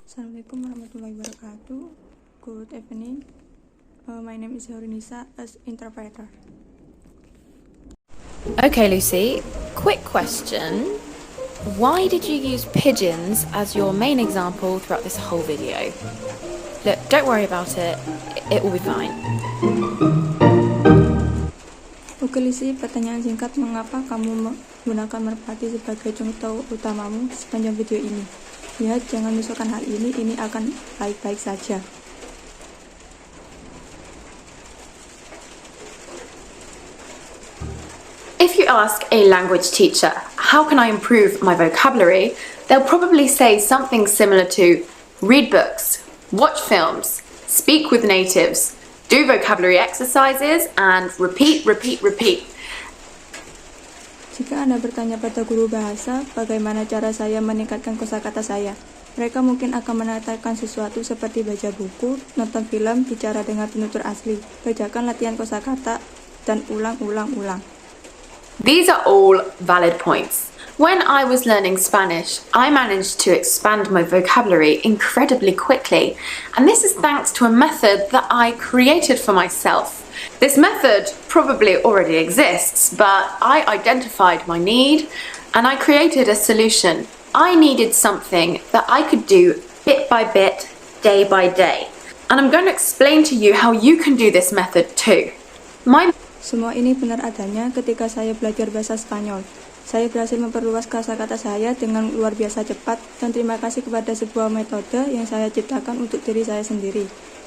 Assalamualaikum warahmatullahi wabarakatuh. Good evening. My name is Nisa as interpreter. Okay, Lucy, quick question. Why did you use pigeons as your main example throughout this whole video? Look, don't worry about it. It will be fine. Oke Lisi, pertanyaan singkat, mengapa kamu menggunakan merpati sebagai contoh utamamu sepanjang video ini? Lihat, jangan misalkan hal ini akan baik-baik saja. If you ask a language teacher, how can I improve my vocabulary? They'll probably say something similar to read books, watch films, speak with natives, do vocabulary exercises, and repeat. Jika Anda bertanya pada guru bahasa, bagaimana cara saya meningkatkan kosakata saya? Mereka mungkin akan menanyakan sesuatu seperti baca buku, nonton film, bicara dengan penutur asli, kerjakan latihan kosakata, dan ulang. These are all valid points. When I was learning Spanish, I managed to expand my vocabulary incredibly quickly, and this is thanks to a method that I created for myself. This method probably already exists, but I identified my need and I created a solution. I needed something that I could do bit by bit, day by day. And I'm going to explain to you how you can do this method too. Semua ini benar adanya ketika saya belajar bahasa Spanyol. Saya berhasil memperluas kosakata saya dengan luar biasa cepat, dan terima kasih kepada sebuah metode yang saya ciptakan untuk diri saya sendiri.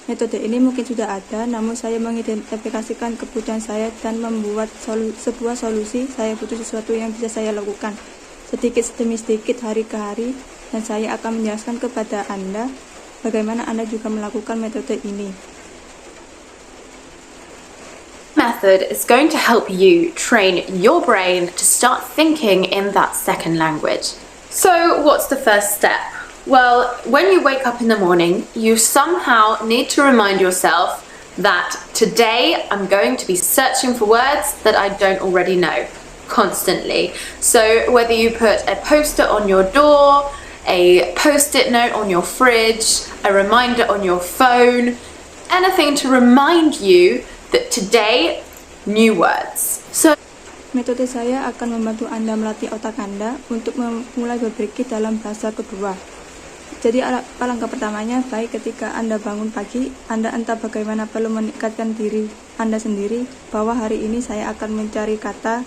Metode ini mungkin sudah ada, namun saya mengidentifikasikan kebutuhan saya dan membuat sebuah solusi. Saya butuh sesuatu yang bisa saya lakukan sedikit demi sedikit, hari ke hari, dan saya akan menjelaskan kepada Anda bagaimana Anda juga melakukan metode ini. Method is going to help you train your brain to start thinking in that second language. So what's the first step? Well, when you wake up in the morning, you somehow need to remind yourself that today I'm going to be searching for words that I don't already know constantly. So whether you put a poster on your door, a post-it note on your fridge, a reminder on your phone, anything to remind you that today, new words. So metode saya akan membantu Anda melatih otak Anda untuk mulai berpikir dalam bahasa kedua. Jadi langkah pertamanya, baik ketika Anda bangun pagi, Anda entah bagaimana perlu meningkatkan diri Anda sendiri bahwa hari ini saya akan mencari kata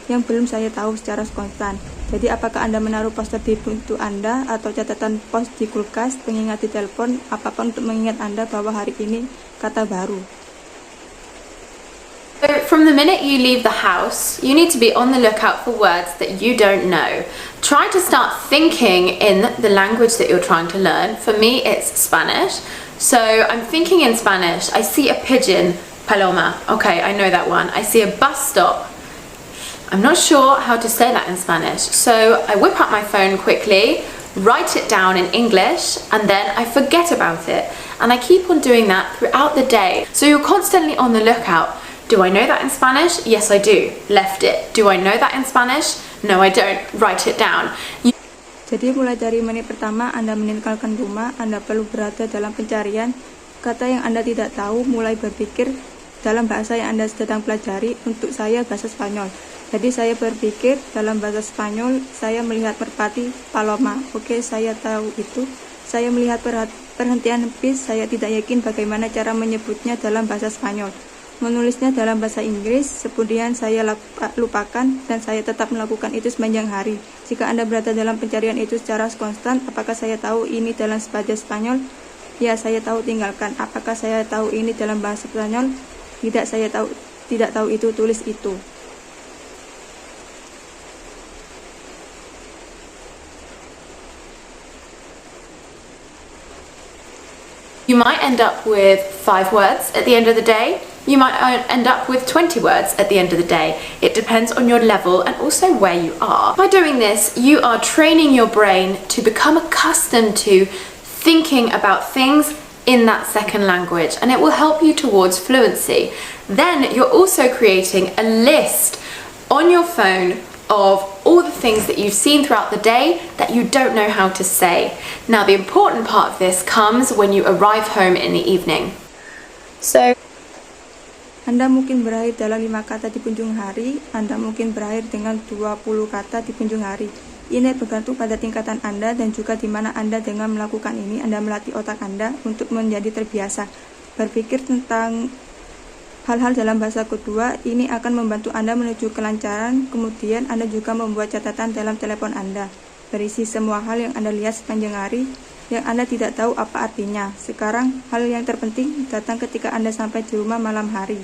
yang belum saya tahu secara konstan. Jadi apakah Anda menaruh poster di pintu Anda atau catatan pos di kulkas, pengingat di telepon, apapun untuk mengingat Anda bahwa hari ini kata baru. So from the minute you leave the house, you need to be on the lookout for words that you don't know. Try to start thinking in the language that you're trying to learn. For me, it's Spanish. So I'm thinking in Spanish. I see a pigeon, paloma. Okay, I know that one. I see a bus stop. I'm not sure how to say that in Spanish. So I whip up my phone quickly, write it down in English, and then I forget about it. And I keep on doing that throughout the day. So you're constantly on the lookout. Do I know that in Spanish? Yes, I do. Left it. Do I know that in Spanish? No, I don't. Write it down. Jadi mulai dari menit pertama Anda meninggalkan rumah, Anda perlu berada dalam pencarian kata yang Anda tidak tahu, mulai berpikir dalam bahasa yang Anda sedang pelajari. Untuk saya, bahasa Spanyol. Jadi saya berpikir dalam bahasa Spanyol, saya melihat merpati, paloma. Oke, saya tahu itu. Saya melihat perhentian bis, saya tidak yakin bagaimana cara menyebutnya dalam bahasa Spanyol. Menulisnya dalam bahasa Inggris, kemudian saya lupakan, dan saya tetap melakukan itu sepanjang hari. Jika Anda berada dalam pencarian itu secara konstan, apakah saya tahu ini dalam bahasa Spanyol? Ya, saya tahu, tinggalkan. Apakah saya tahu ini dalam bahasa Spanyol? Tidak, saya tidak tahu itu, tulis itu. You might end up with 5 words at the end of the day. You might end up with 20 words at the end of the day. It depends on your level and also where you are. By doing this, you are training your brain to become accustomed to thinking about things in that second language, and it will help you towards fluency. Then you're also creating a list on your phone of all the things that you've seen throughout the day that you don't know how to say. Now, the important part of this comes when you arrive home in the evening. So, Anda mungkin berakhir dalam 5 kata di penghujung hari, Anda mungkin berakhir dengan 20 kata di penghujung hari. Ini bergantung pada tingkatan Anda dan juga di mana Anda dengan melakukan ini, Anda melatih otak Anda untuk menjadi terbiasa berpikir tentang hal-hal dalam bahasa kedua. Ini akan membantu Anda menuju kelancaran. Kemudian Anda juga membuat catatan dalam telepon Anda, berisi semua hal yang Anda lihat sepanjang hari yang Anda tidak tahu apa artinya. Sekarang, hal yang terpenting datang ketika Anda sampai di rumah malam hari.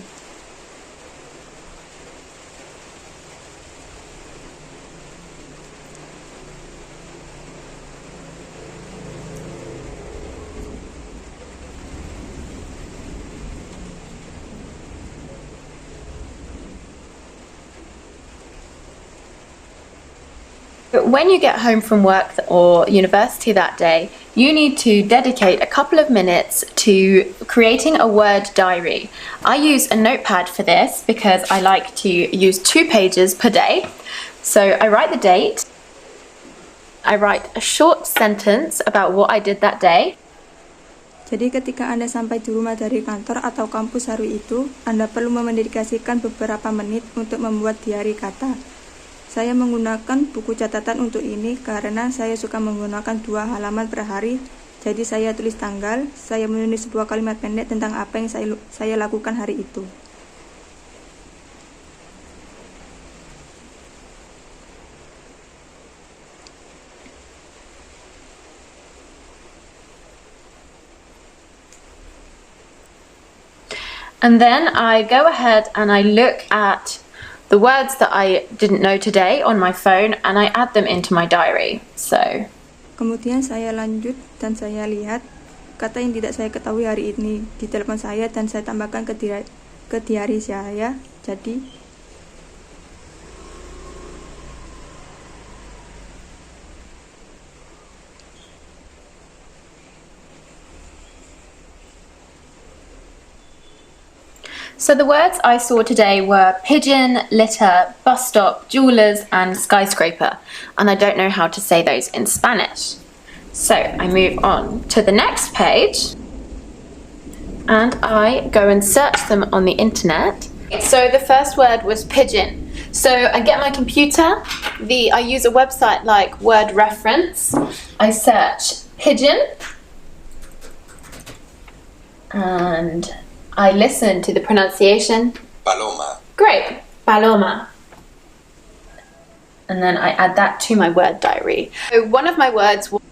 When you get home from work or university that day, you need to dedicate a couple of minutes to creating a word diary. I use a notepad for this because I like to use 2 pages per day. So I write the date, I write a short sentence about what I did that day. Jadi ketika Anda sampai di rumah dari kantor atau kampus hari itu, Anda perlu mendedikasikan beberapa menit untuk membuat diari kata. Saya menggunakan buku catatan untuk ini karena saya suka menggunakan 2 halaman per hari. Jadi saya tulis tanggal, saya menulis sebuah kalimat pendek tentang apa yang saya lakukan hari itu. And then I go ahead and I look at the words that I didn't know today on my phone and I add them into my diary. So, kemudian saya lanjut dan saya lihat kata yang tidak saya ketahui hari ini di telepon saya dan saya tambahkan ke diari saya. Jadi So the words I saw today were pigeon, litter, bus stop, jewelers, and skyscraper. And I don't know how to say those in Spanish. So I move on to the next page and I go and search them on the internet. So the first word was pigeon. So I get my computer, I use a website like Word Reference. I search pigeon and I listen to the pronunciation. Paloma. Great, paloma. And then I add that to my word diary. So one of my words was...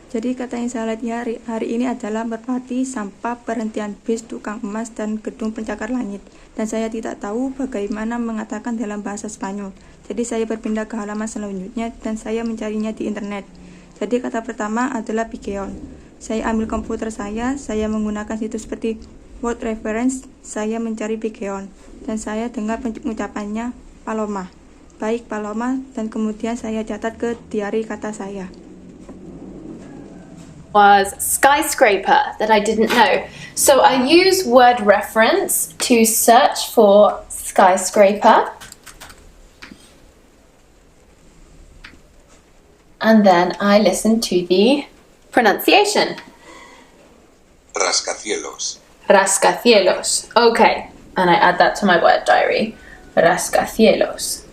Jadi kata yang saya lihat hari ini adalah merpati, sampah, perhentian bis, tukang emas, dan gedung pencakar langit. Dan saya tidak tahu bagaimana mengatakan dalam bahasa Spanyol. Jadi saya berpindah ke halaman selanjutnya dan saya mencarinya di internet. Jadi kata pertama adalah pigeon. Saya ambil komputer saya menggunakan situs seperti Word Reference, saya mencari pigeon, dan saya dengar pengucapannya paloma. Baik, paloma, dan kemudian saya catat ke diari kata saya. Was skyscraper that I didn't know. So I use Word Reference to search for skyscraper. And then I listen to the pronunciation. Rascacielos. Rascacielos. Okay. And I add that to my word diary. Rascacielos.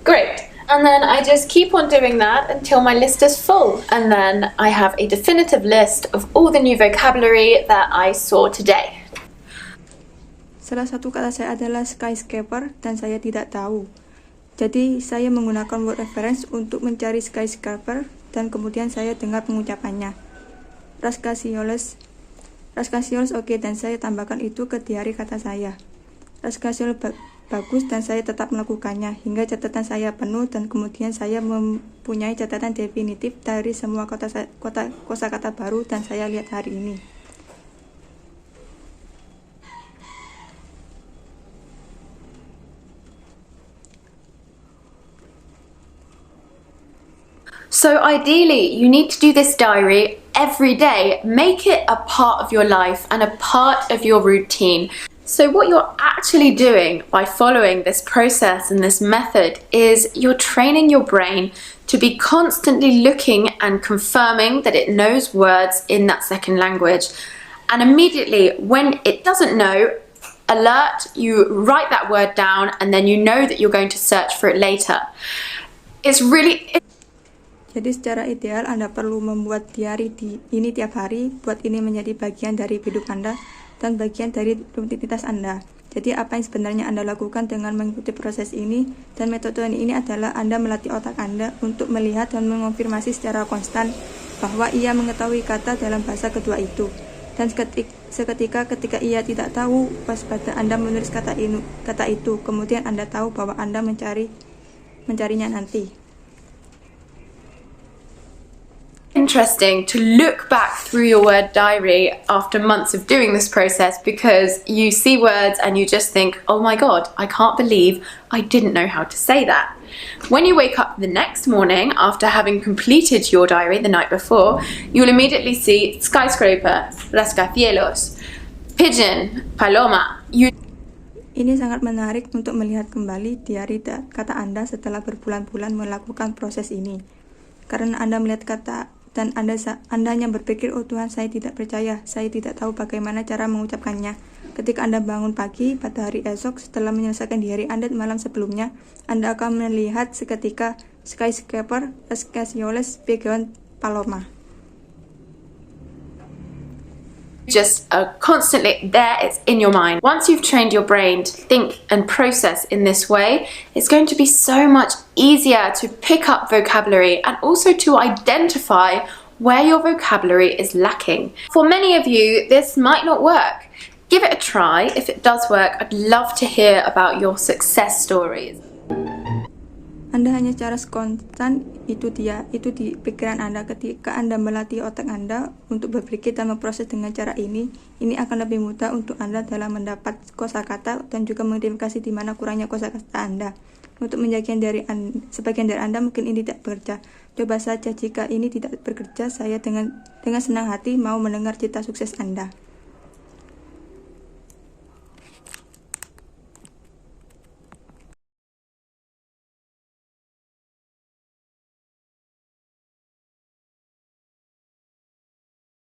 Great. And then I just keep on doing that until my list is full. And then I have a definitive list of all the new vocabulary that I saw today. Salah satu kata saya adalah skyscraper dan saya tidak tahu. Jadi saya menggunakan Word Reference untuk mencari skyscraper dan kemudian saya dengar pengucapannya. Rascacielos, oke, dan saya tambahkan itu ke diari kata saya. Rascacielos bagus dan saya tetap melakukannya hingga catatan saya penuh dan kemudian saya mempunyai catatan definitif dari semua kosakata baru dan saya lihat hari ini. So ideally, you need to do this diary every day. Make it a part of your life and a part of your routine. So what you're actually doing by following this process and this method is you're training your brain to be constantly looking and confirming that it knows words in that second language. And immediately when it doesn't know, alert, you write that word down and then you know that you're going to search for it later. Jadi secara ideal Anda perlu membuat diary ini tiap hari, buat ini menjadi bagian dari hidup Anda dan bagian dari rutinitas Anda. Jadi apa yang sebenarnya Anda lakukan dengan mengikuti proses ini dan metode ini adalah Anda melatih otak Anda untuk melihat dan mengonfirmasi secara konstan bahwa ia mengetahui kata dalam bahasa kedua itu. Dan ketika ia tidak tahu, waspada Anda menulis kata itu, kemudian Anda tahu bahwa Anda mencarinya nanti. Interesting to look back through your word diary after months of doing this process, because you see words and you just think, oh my god, I can't believe I didn't know how to say that. When you wake up the next morning after having completed your diary the night before, you'll immediately see skyscraper, rascacielos, pigeon, paloma. Ini sangat menarik untuk melihat kembali diary kata Anda setelah berbulan-bulan melakukan proses ini. Karena Anda melihat kata dan Anda hanya berpikir, oh Tuhan, saya tidak percaya, saya tidak tahu bagaimana cara mengucapkannya. Ketika Anda bangun pagi pada hari esok setelah menyelesaikan diary Anda malam sebelumnya, Anda akan melihat seketika skyscraper, rascacielos, pigeon, paloma. Just constantly there, it's in your mind. Once you've trained your brain to think and process in this way, it's going to be so much easier to pick up vocabulary and also to identify where your vocabulary is lacking. For many of you, this might not work. Give it a try. If it does work, I'd love to hear about your success stories. Anda hanya secara konstan itu di pikiran Anda. Ketika Anda melatih otak Anda untuk berpikir dan memproses dengan cara ini akan lebih mudah untuk Anda dalam mendapat kosakata dan juga mengidentifikasi di mana kurangnya kosakata Anda. Untuk sebagian dari Anda mungkin ini tidak bekerja. Coba saja, jika ini tidak bekerja, saya dengan senang hati mau mendengar cerita sukses Anda.